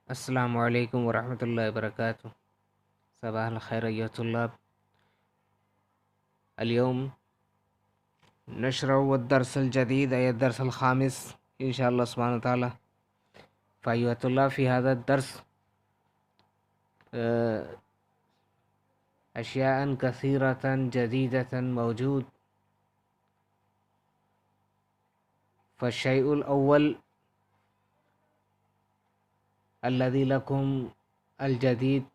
السلام علیکم ورحمۃ اللہ وبرکاتہ. صباح الخير أيها الطلاب. اليوم نشرع الدرس الجديد أي الدرس الخامس إن شاء الله سبحانه وتعالى. فأيها الطلاب في هذا الدرس أشياء كثيرة جديدة موجود. فالشيء الأول الذي لكم الجديد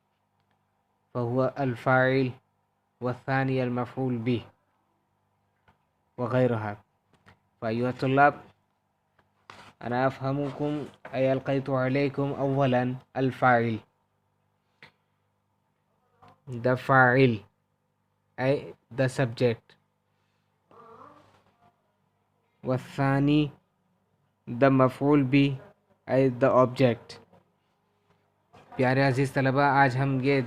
فهو الفاعل، والثاني المفعول به وغيرها. فأيها الطلاب أنا أفهمكم أي ألقيت عليكم أولا الفاعل. The فاعل أي the subject. والثاني the مفعول به أي the object. پیارے عزیز طلبہ، آج ہم یہ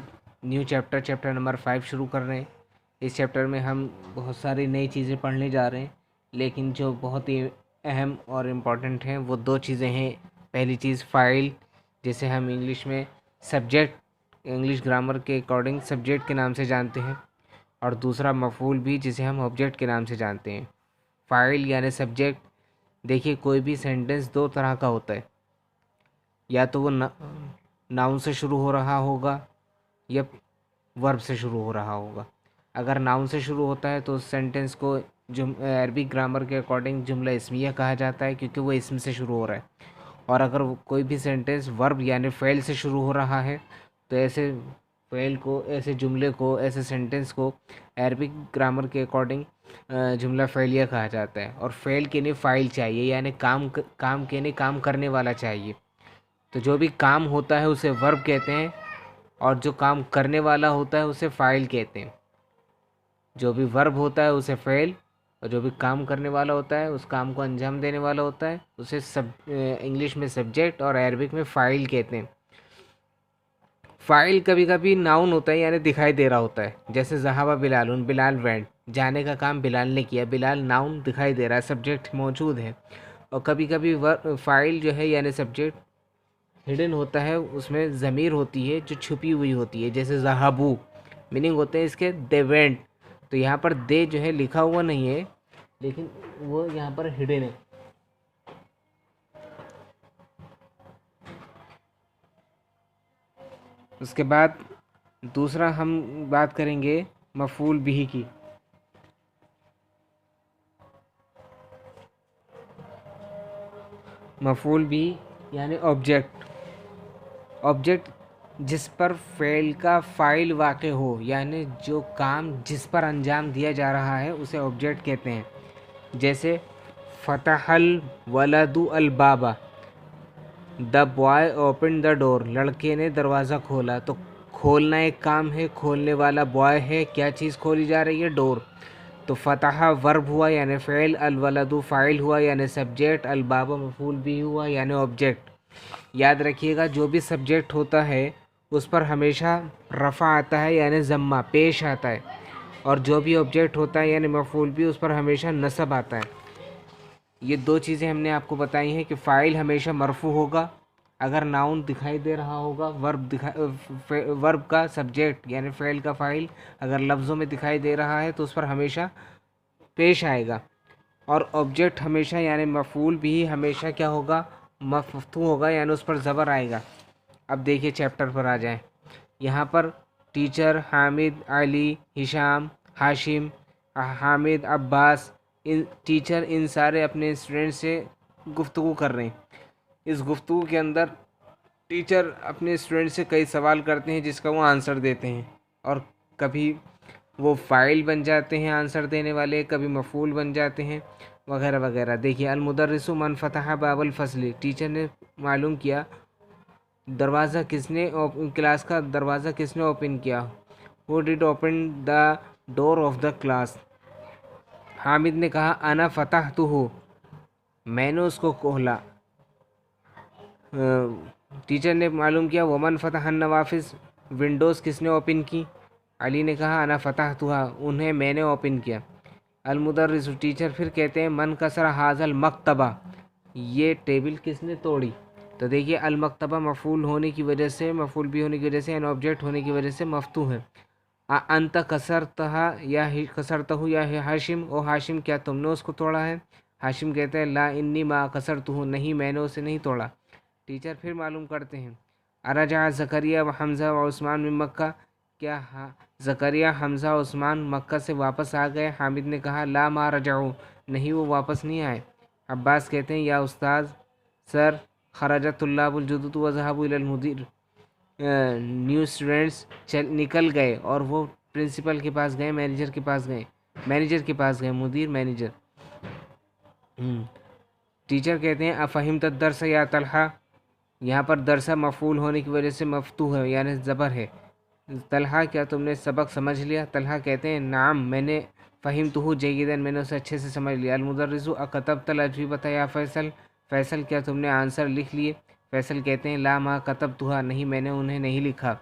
نیو چیپٹر نمبر 5 شروع کر رہے ہیں. اس چیپٹر میں ہم بہت ساری نئی چیزیں پڑھنے جا رہے ہیں، لیکن جو بہت ہی اہم اور امپورٹنٹ ہیں وہ دو چیزیں ہیں. پہلی چیز فاعل، جسے ہم انگلش میں سبجیکٹ، انگلش گرامر کے اکارڈنگ سبجیکٹ کے نام سے جانتے ہیں، اور دوسرا مفعول بھی، جسے ہم آبجیکٹ کے نام سے جانتے ہیں. فاعل یعنی سبجیکٹ. دیکھیے، کوئی بھی سینٹنس دو طرح کا ہوتا ہے، یا تو وہ ناؤن سے شروع ہو رہا ہوگا یا ورب سے شروع ہو رہا ہوگا. اگر ناؤن سے شروع ہوتا ہے تو اس سینٹنس کو عربی گرامر کے اکارڈنگ جملہ اسمیہ کہا جاتا ہے، کیونکہ وہ اسم سے شروع ہو رہا ہے. اور اگر کوئی بھی سینٹنس ورب یعنی فعل سے شروع ہو رہا ہے تو ایسے فعل کو، ایسے جملے کو، ایسے سینٹنس کو عربی گرامر کے اکارڈنگ جملہ فعلیہ کہا جاتا ہے. اور فعل کے لیے فاعل چاہیے، یعنی کام کے لیے کام کرنے والا چاہیے. تو جو بھی کام ہوتا ہے اسے ورب کہتے ہیں، اور جو کام کرنے والا ہوتا ہے اسے فاعل کہتے ہیں. جو بھی ورب ہوتا ہے اسے فعل، اور جو بھی کام کرنے والا ہوتا ہے، اس کام کو انجام دینے والا ہوتا ہے، اسے انگلش میں سبجیکٹ اور عربک میں فاعل کہتے ہیں. فاعل کبھی کبھی ناؤن ہوتا ہے، یعنی دکھائی دے رہا ہوتا ہے. جیسے ذہب بلال، بلال وینٹ، جانے کا کام بلال نے کیا. بلال ناؤن دکھائی دے رہا ہے، سبجیکٹ موجود ہے. اور کبھی کبھی فاعل جو ہے یعنی سبجیکٹ ہڈن ہوتا ہے، اس میں ضمیر ہوتی ہے جو چھپی ہوئی ہوتی ہے. جیسے ذہبو، میننگ ہوتے ہیں اس کے دے وینٹ. تو یہاں پر دے جو ہے لکھا ہوا نہیں ہے، لیکن وہ یہاں پر ہڈن ہے. اس کے بعد دوسرا ہم بات کریں گے مفعول بھی کی. مفعول بھی یعنی آبجیکٹ. آبجیکٹ جس پر فعل کا فاعل واقع ہو، یعنی جو کام جس پر انجام دیا جا رہا ہے اسے آبجیکٹ کہتے ہیں. جیسے فتح الولد الباب، دا بوائے اوپن دا ڈور، لڑکے نے دروازہ کھولا. تو کھولنا ایک کام ہے، کھولنے والا بوائے ہے. کیا چیز کھولی جا رہی ہے؟ ڈور. تو فتح ورب ہوا یعنی فعل، الولد فاعل ہوا یعنی سبجیکٹ، الباب مفعول بھی ہوا یعنی آبجیکٹ. یاد رکھیے گا، جو بھی سبجیکٹ ہوتا ہے اس پر ہمیشہ رفع آتا ہے یعنی ضمہ پیش آتا ہے، اور جو بھی آبجیکٹ ہوتا ہے یعنی مفعول بھی، اس پر ہمیشہ نصب آتا ہے. یہ دو چیزیں ہم نے آپ کو بتائی ہیں کہ فاعل ہمیشہ مرفوع ہوگا اگر ناؤن دکھائی دے رہا ہوگا. ورب کا سبجیکٹ یعنی فعل کا فاعل اگر لفظوں میں دکھائی دے رہا ہے تو اس پر ہمیشہ پیش آئے گا. اور آبجیکٹ ہمیشہ یعنی مفعول بھی ہمیشہ کیا ہوگا؟ مفتوح ہوگا، یعنی اس پر زبر آئے گا. اب دیکھیے چیپٹر پر آ جائیں. یہاں پر ٹیچر حامد، علی، ہشام، ہاشم، حامد، عباس، ٹیچر ان سارے اپنے اسٹوڈنٹ سے گفتگو کر رہے ہیں. اس گفتگو کے اندر ٹیچر اپنے اسٹوڈنٹ سے کئی سوال کرتے ہیں جس کا وہ آنسر دیتے ہیں، اور کبھی وہ فاعل بن جاتے ہیں آنسر دینے والے، کبھی مفعول بن جاتے ہیں، وغیرہ وغیرہ. دیکھیے المدرس من فتح باب الفصل، ٹیچر نے معلوم کیا دروازہ کس نے، کلاس کا دروازہ کس نے اوپن کیا. Who did open the door of the class؟ Hamid نے کہا انا فتحتہ، میں نے اس کو کھولا. ٹیچر نے معلوم کیا ومن فتح النوافذ، ونڈوز کس نے اوپن کی. علی نے کہا انا فتحتها، انہیں میں نے اوپن کیا. المدرس، ٹیچر پھر کہتے ہیں من کسر ھذا المکتبہ، یہ ٹیبل کس نے توڑی. تو دیکھیے المکتبہ مفعول ہونے کی وجہ سے، مفعول بھی ہونے کی وجہ سے اینڈ آبجیکٹ ہونے کی وجہ سے مفتوح ہے. انت کسرتہا یا کسرتہ یا ہاشم، او ہاشم کیا تم نے اس کو توڑا ہے؟ ہاشم کہتے ہیں لا انی ما کسرتہ، نہیں میں نے اسے نہیں توڑا. ٹیچر پھر معلوم کرتے ہیں ارجع زکریا و حمزہ و عثمان من مکہ، کیا زکریا، حمزہ، عثمان مکہ سے واپس آ گئے؟ حامد نے کہا لا ما رجعوا، نہیں وہ واپس نہیں آئے. عباس کہتے ہیں یا استاذ سر خرجت طلاب الجدد و ذهبوا الى المدیر، نیو اسٹوڈنٹس نکل گئے اور وہ پرنسپل کے پاس گئے، مینیجر کے پاس گئے، مدیر مینیجر. ٹیچر کہتے ہیں افہمت الدرس یا طلحہ، یہاں پر درسہ مفعول ہونے کی وجہ سے مفتوح ہے یعنی زبر ہے. طلحہ کیا تم نے سبق سمجھ لیا؟ طلحہ کہتے ہیں نعم میں نے، فہمتہ جیداً میں نے اسے اچھے سے سمجھ لیا. المدرس اکتبت الاجوبۃ یا فیصل، فیصل کیا تم نے آنسر لکھ لیے؟ فیصل کہتے ہیں لا ما کتبتها، نہیں میں نے انہیں نہیں لکھا.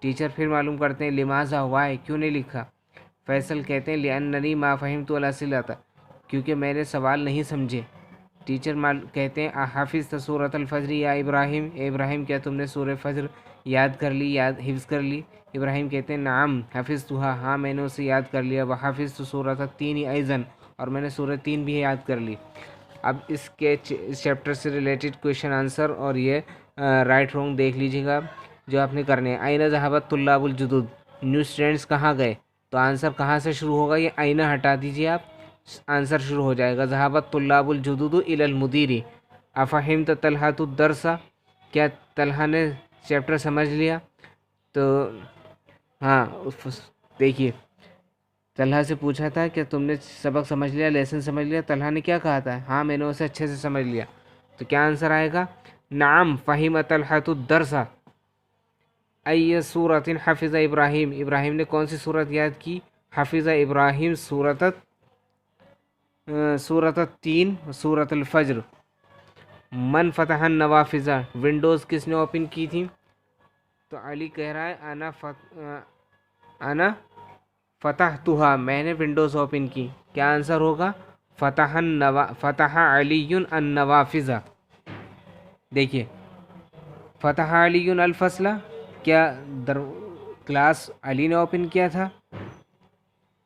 ٹیچر پھر معلوم کرتے ہیں لماذا، وائے کیوں نہیں لکھا؟ فیصل کہتے ہیں لأننی ما فہمت الاسئلۃ، کیونکہ میں نے سوال نہیں سمجھے. ٹیچر کہتے ہیں حافظ سورۃ الفجر یا ابراہیم، اے ابراہیم کیا تم نے سورہ فجر یاد کر لی، حفظ کر لی؟ ابراہیم کہتے ہیں نعم حفظتھا، ہاں میں نے اسے یاد کر لیا. وحفظت سورۃ التین ایضاً، اور میں نے سورہ تین بھی یاد کر لی. اب اس چیپٹر سے ریلیٹڈ کویشچن آنسر اور یہ رائٹ رونگ دیکھ لیجیے گا جو آپ نے کرنے ہیں. این ذهبت طلاب الجدد، نیو اسٹوڈنٹس کہاں گئے؟ تو آنسر کہاں سے شروع ہوگا؟ یہ این ہٹا دیجیے آپ، آنسر شروع ہو جائے گا ذهبت طلاب الجدد الى المدیر. افہمت طلحۃ الدرس، کیا طلحہ نے چیپٹر سمجھ لیا؟ تو ہاں دیکھیے طلحہ سے پوچھا تھا کہ تم نے سبق سمجھ لیا، لیسن سمجھ لیا؟ طلحہ نے کیا کہا تھا؟ ہاں میں نے اسے اچھے سے سمجھ لیا. تو کیا آنسر آئے گا؟ نعم فہم طلحۃ الدرس. ای سورۃ حفظ ابراہیم، ابراہیم نے کون سی سورت یاد کی؟ حفظ ابراہیم سورۃ التین، سورۃ الفجر. من فتح النوافذ، ونڈوز کس نے اوپن کی تھی؟ تو علی کہہ رہا ہے انا فتحتها، میں نے ونڈوز اوپن کی. کیا آنسر ہوگا؟ فتح علی النوافذ. دیکھیے فتح علی الفصل، کیا کلاس علی نے اوپن کیا تھا؟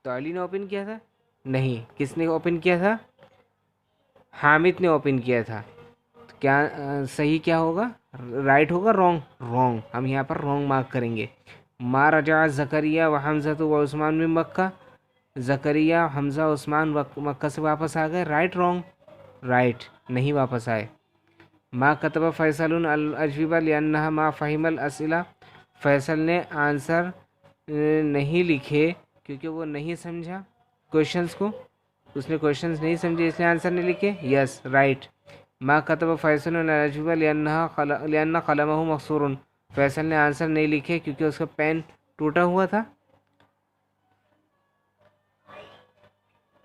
تو علی نے اوپن کیا تھا؟ نہیں، کس نے اوپن کیا تھا؟ حامد نے اوپن کیا تھا. تو کیا صحیح کیا ہوگا؟ رائٹ ہوگا رونگ؟ ہم یہاں پر رونگ مارک کریں گے. ما رجع زکریا و حمزہ و عثمان من مکہ، زکریا، حمزہ، عثمان مکہ سے واپس آ گئے. رائٹ نہیں واپس آئے. ما کتب فیصل الاجوبہ لانہا ما فہم الاسئلہ، فیصل نے آنسر نہیں لکھے کیونکہ وہ نہیں سمجھا کویشچنس کو، اس نے کویشچنس نہیں سمجھے اس لیے آنسر نہیں لکھے. Yes right. ما کتب فیصل الاجوبہ لان قلمہ مکسور، فیصل نے آنسر نہیں لکھے کیونکہ اس کا پین ٹوٹا ہوا تھا.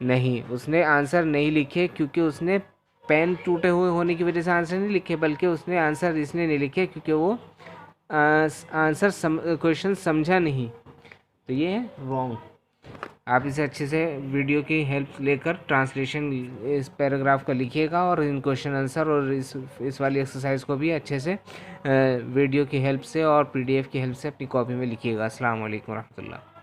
نہیں، اس نے آنسر نہیں لکھے کیونکہ اس نے پین ٹوٹے ہوئے ہونے کی وجہ سے آنسر نہیں لکھے، بلکہ اس نے آنسر اس نے نہیں لکھے کیونکہ وہ کویشچن سمجھا نہیں. تو یہ ہے رونگ. آپ اسے اچھے سے ویڈیو کی ہیلپ لے کر ٹرانسلیشن اس پیراگراف کا لکھیے گا اور ان کویشچن آنسر اور اس والی ایکسرسائز کو بھی اچھے سے ویڈیو کی ہیلپ سے اور PDF کی ہیلپ سے اپنی کاپی میں لکھیے گا. السلام علیکم ورحمۃ اللہ.